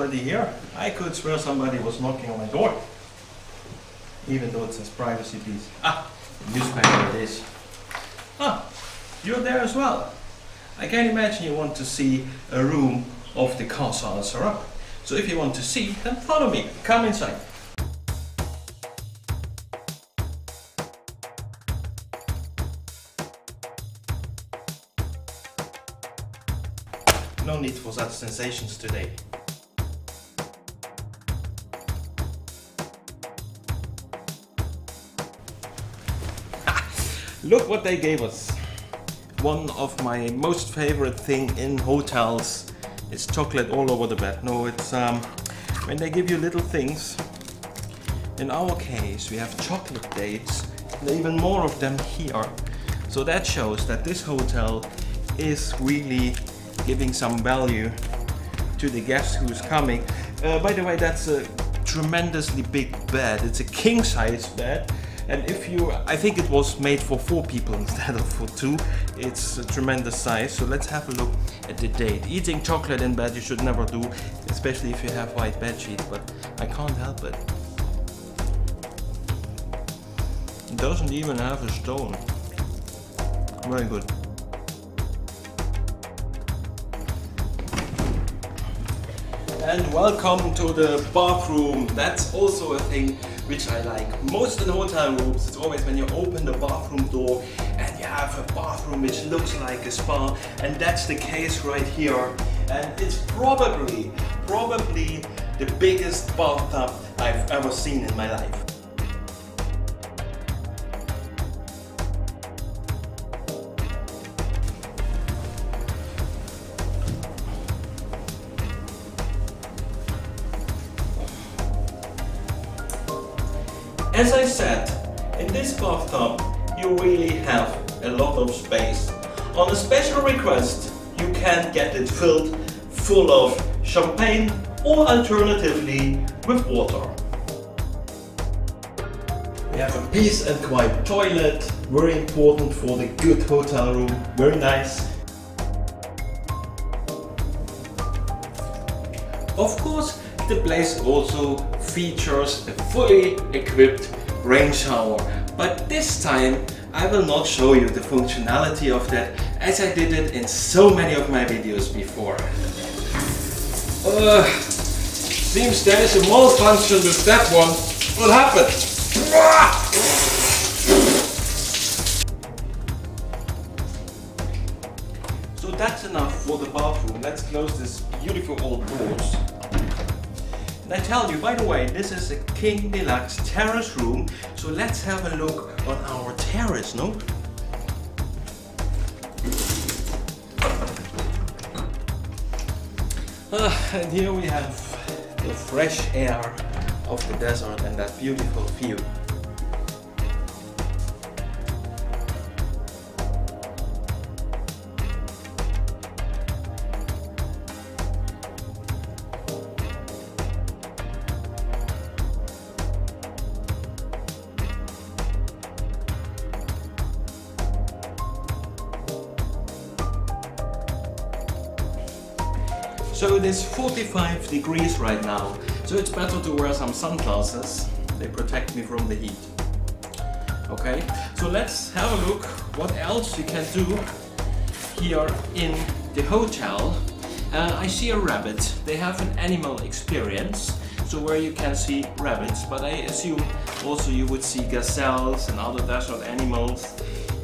nobody here. I could swear somebody was knocking on my door. Even though it says privacy please. Ah, newspaper it is. Ah, you're there as well. I can imagine you want to see a room of the Qasr Sarab. So if you want to see, then follow me. Come inside. No need for such sensations today. Look what they gave us. One of my most favorite thing in hotels is chocolate all over the bed. No, it's when they give you little things. In our case, we have chocolate dates, and even more of them here. So that shows that this hotel is really giving some value to the guest who's coming. By the way, that's a tremendously big bed. It's a king size bed. And if you, I think it was made for 4 people instead of for 2. It's a tremendous size. So let's have a look at the date. Eating chocolate in bed you should never do, especially if you have white bed sheets, but I can't help it. It doesn't even have a stone. Very good. And welcome to the bathroom. That's also a thing which I like most in hotel rooms. It's always when you open the bathroom door and you have a bathroom which looks like a spa, and that's the case right here. And it's probably the biggest bathtub I've ever seen in my life. As I said, in this bathtub you really have a lot of space. On a special request you can get it filled full of champagne or alternatively with water. We have a peace and quiet toilet, very important for the good hotel room, very nice. Of course, the place also features a fully equipped rain shower, but this time I will not show you the functionality of that as I did it in so many of my videos before. Seems there is a malfunction with that one. What happened? So that's enough for the bathroom. Let's close this beautiful old doors. And I tell you, by the way, this is a King Deluxe terrace room, so let's have a look on our terrace, no? And here we have the fresh air of the desert and that beautiful view. So it is 45 degrees right now, so it's better to wear some sunglasses. They protect me from the heat. Okay, so let's have a look what else you can do here in the hotel. I see a rabbit. They have an animal experience, so where you can see rabbits, but I assume also you would see gazelles and other desert animals.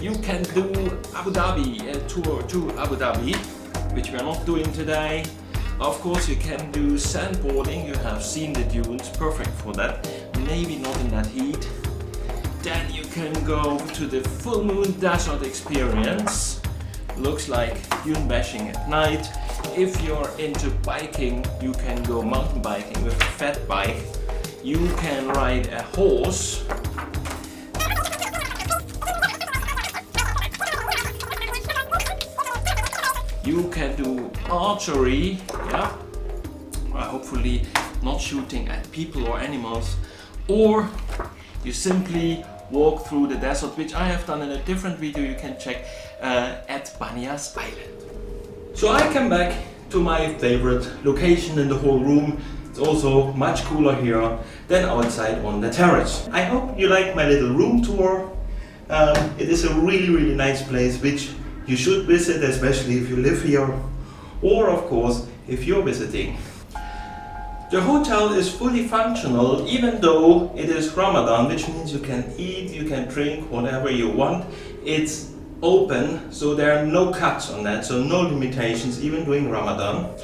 You can do Abu Dhabi, a tour to Abu Dhabi, which we are not doing today. Of course you can do sandboarding, you have seen the dunes, perfect for that, maybe not in that heat. Then you can go to the full moon desert experience, looks like dune bashing at night. If you're into biking, you can go mountain biking with a fat bike. You can ride a horse. You can do archery, yeah, hopefully not shooting at people or animals, or you simply walk through the desert, which I have done in a different video you can check at Banias Island. So I came back to my favorite location in the whole room. It's also much cooler here than outside on the terrace. I hope you like my little room tour. It is a really nice place which you should visit, especially if you live here, or of course if you're visiting. The hotel is fully functional even though it is Ramadan, which means you can eat, you can drink whatever you want. It's open, so there are no cuts on that, so no limitations even during Ramadan.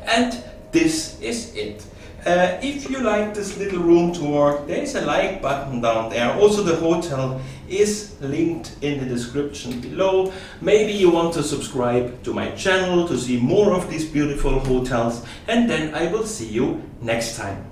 And this is it. If you like this little room tour, there is a like button down there. Also the hotel is linked in the description below. Maybe you want to subscribe to my channel to see more of these beautiful hotels, and then I will see you next time.